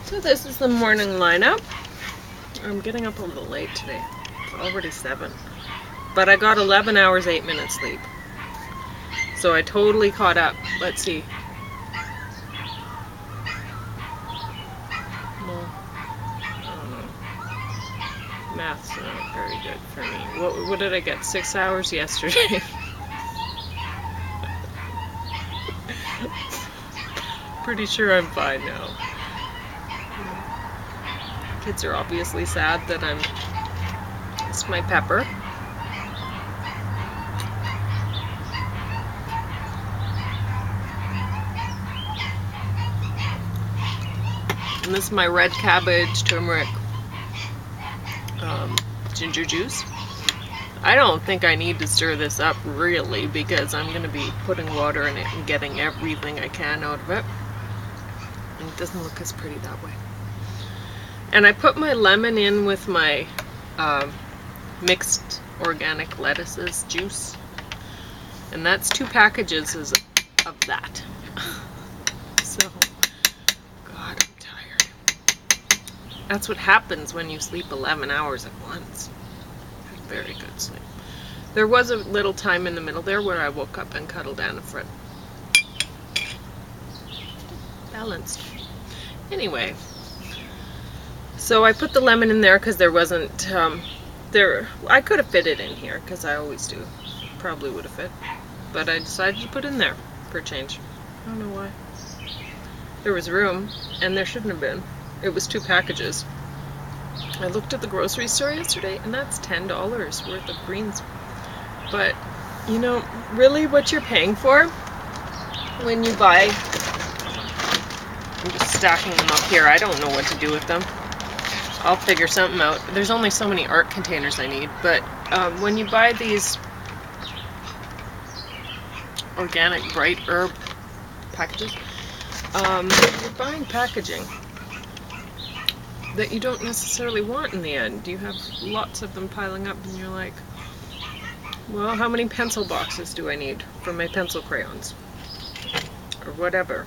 So this is the morning lineup. I'm getting up a little late today. It's already 7. But I got 11 hours, 8 minutes sleep. So I totally caught up. Let's see. Well, I don't know. Math's not very good for me. What did I get? 6 hours yesterday. Pretty sure I'm fine now. Kids are obviously sad that I'm missed my pepper. And this is my red cabbage, turmeric, ginger juice. I don't think I need to stir this up really because I'm going to be putting water in it and getting everything I can out of it. And it doesn't look as pretty that way. And I put my lemon in with my mixed organic lettuces juice. And that's 2 packages of that. So, God, I'm tired. That's what happens when you sleep 11 hours at once. Very good sleep. There was a little time in the middle there where I woke up and cuddled Anna Fred. Balanced. Anyway, so I put the lemon in there because there wasn't I could have fit it in here because I always do. Probably would have fit, but I decided to put it in there for a change. I don't know why. There was room, and there shouldn't have been. It was 2 packages. I looked at the grocery store yesterday, and that's $10 worth of greens. But, you know, really what you're paying for when you buy... I'm just stacking them up here. I don't know what to do with them. I'll figure something out. There's only so many art containers I need. But when you buy these organic bright herb packages, you're buying packaging that you don't necessarily want in the end. You have lots of them piling up and you're like, well, how many pencil boxes do I need for my pencil crayons? Or whatever.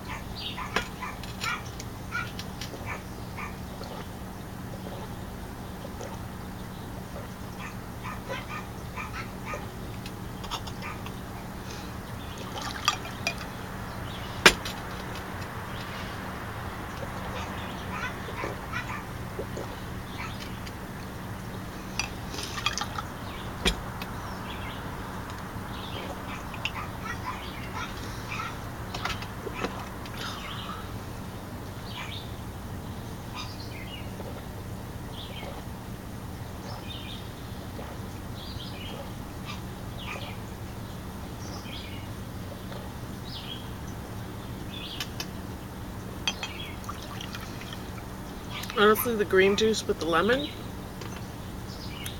Honestly, the green juice with the lemon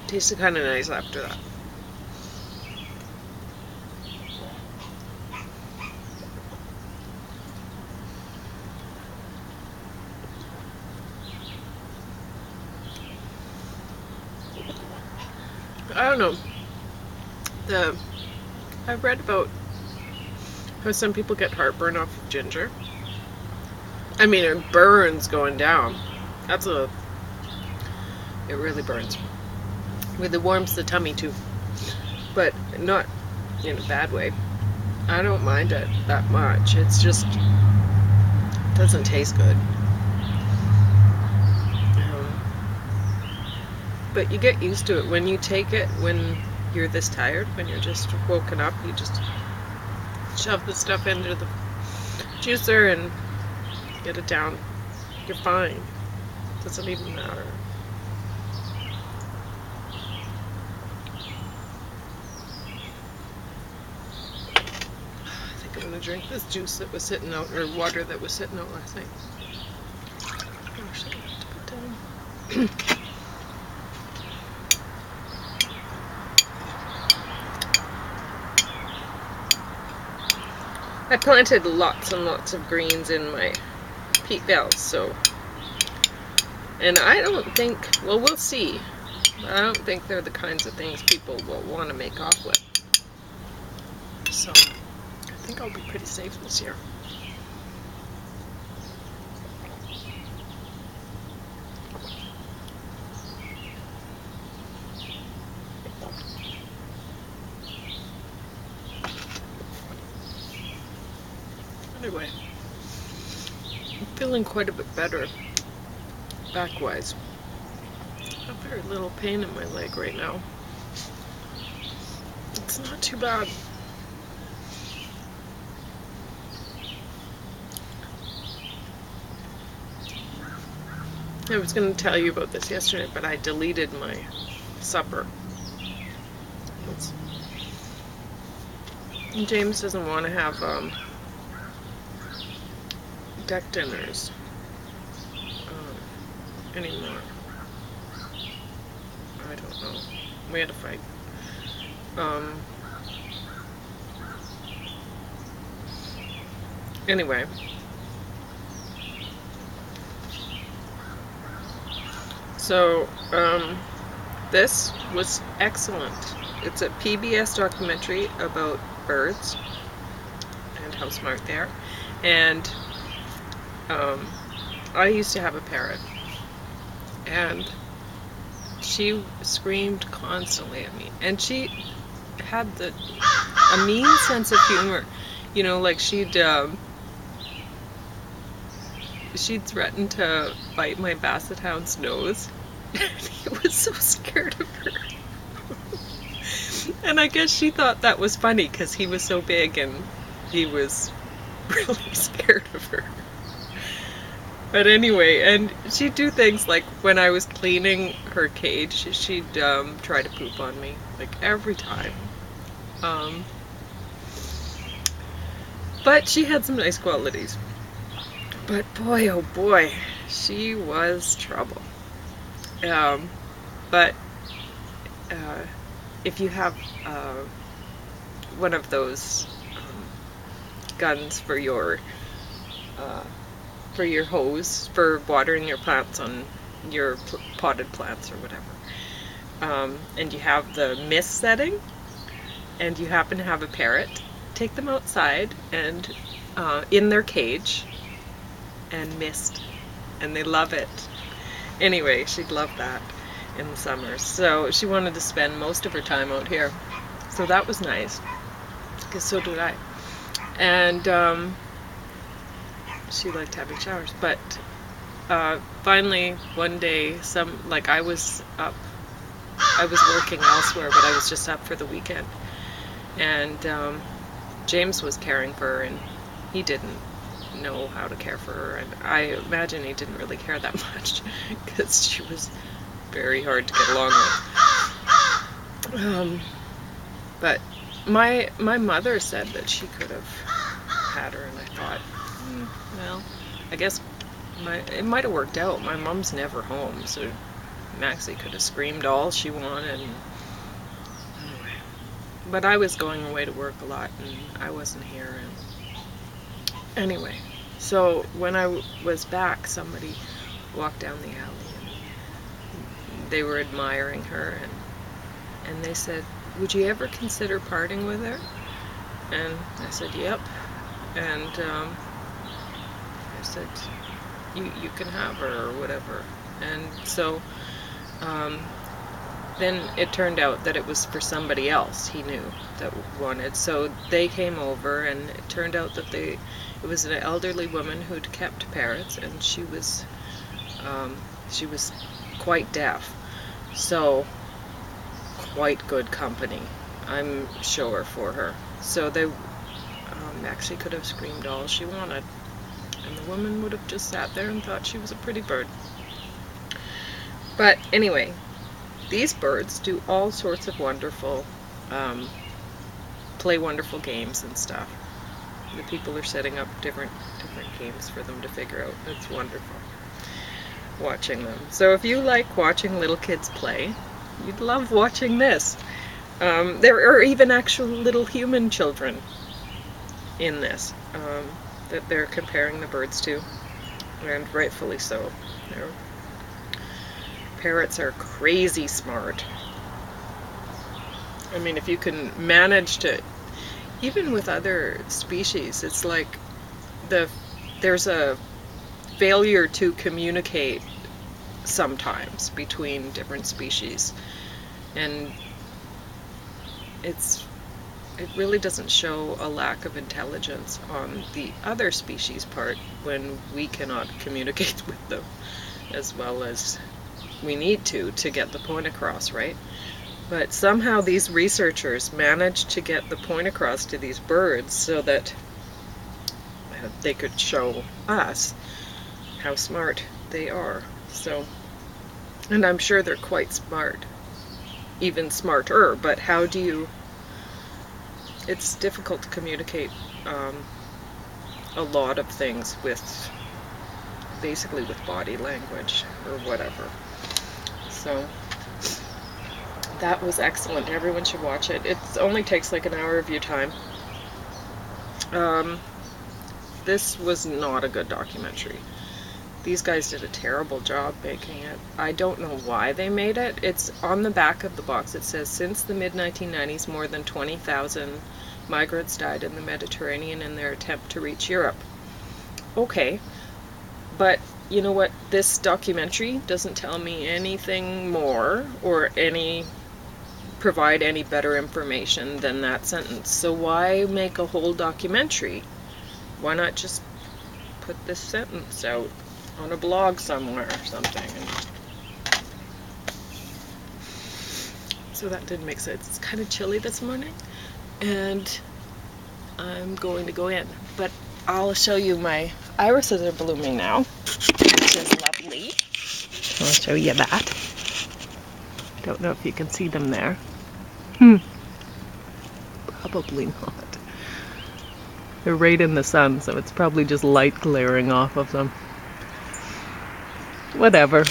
tasted kind of nice after that. I don't know. I've read about how some people get heartburn off of ginger. I mean, it burns going down. It really burns. It warms the tummy too, but not in a bad way. I don't mind it that much. It's just, it doesn't taste good. But you get used to it when you take it when you're this tired, when you're just woken up, you just shove the stuff into the juicer and get it down. You're fine. Doesn't even matter. I think I'm gonna drink this juice that was sitting out, or water that was sitting out last night. Gosh, I have to put down. I planted lots and lots of greens in my peat bells, so, and I don't think, well, we'll see. I don't think they're the kinds of things people will want to make off with. So, I think I'll be pretty safe this year. feeling quite a bit better back-wise. I have very little pain in my leg right now. It's not too bad. I was going to tell you about this yesterday, but I deleted my supper. James doesn't want to have deck dinners anymore. I don't know. We had a fight. Anyway. So, this was excellent. It's a PBS documentary about birds and how smart they are. And I used to have a parrot, and she screamed constantly at me, and she had a mean sense of humor. You know, like she'd threaten to bite my basset hound's nose. He was so scared of her. And I guess she thought that was funny because he was so big and he was really scared of her. But anyway, and she'd do things like when I was cleaning her cage, she'd try to poop on me, like every time. But she had some nice qualities. But boy, oh boy, she was trouble. But if you have one of those guns for your hose for watering your plants on your potted plants or whatever, and you have the mist setting, and you happen to have a parrot, take them outside and in their cage and mist, and they love it. Anyway, she'd love that in the summer, so she wanted to spend most of her time out here, so that was nice, because so did I. And she liked having showers. But finally one day, I was working elsewhere, but I was just up for the weekend, and James was caring for her, and he didn't know how to care for her, and I imagine he didn't really care that much because she was very hard to get along with. But my mother said that she could have had her, and I thought, well, I guess it might have worked out. My mom's never home, so Maxie could have screamed all she wanted. Anyway. But I was going away to work a lot, and I wasn't here. Anyway, so when I was back, somebody walked down the alley, and they were admiring her, and they said, "Would you ever consider parting with her?" And I said, "Yep." And I said, you can have her or whatever. And so then it turned out that it was for somebody else he knew that wanted. So they came over, and it turned out that it was an elderly woman who'd kept parrots, and she was quite deaf. So quite good company, I'm sure, for her. So they actually could have screamed all she wanted, and the woman would have just sat there and thought she was a pretty bird. But anyway, these birds do all sorts of wonderful, play wonderful games and stuff. The people are setting up different games for them to figure out. It's wonderful watching them. So if you like watching little kids play, you'd love watching this. There are even actual little human children in this that they're comparing the birds to, and rightfully so. Parrots are crazy smart. I mean, if you can manage to, even with other species, it's like there's a failure to communicate sometimes between different species, and it's it really doesn't show a lack of intelligence on the other species' part when we cannot communicate with them as well as we need to get the point across, right? But somehow these researchers managed to get the point across to these birds so that they could show us how smart they are. So, and I'm sure they're quite smart, even smarter, but how do you, it's difficult to communicate a lot of things with, basically with body language or whatever. So that was excellent. Everyone should watch it. It only takes like an hour of your time. This was not a good documentary. These guys did a terrible job making it. I don't know why they made it. It's on the back of the box. It says, since the mid-1990s, more than 20,000 migrants died in the Mediterranean in their attempt to reach Europe. Okay, but you know what? This documentary doesn't tell me anything more or provide any better information than that sentence. So why make a whole documentary? Why not just put this sentence out on a blog somewhere or something? So that didn't make sense. It's kind of chilly this morning, and I'm going to go in. But I'll show you my irises are blooming now, which is lovely. I'll show you that. Don't know if you can see them there. Probably not. They're right in the sun, so it's probably just light glaring off of them. Whatever.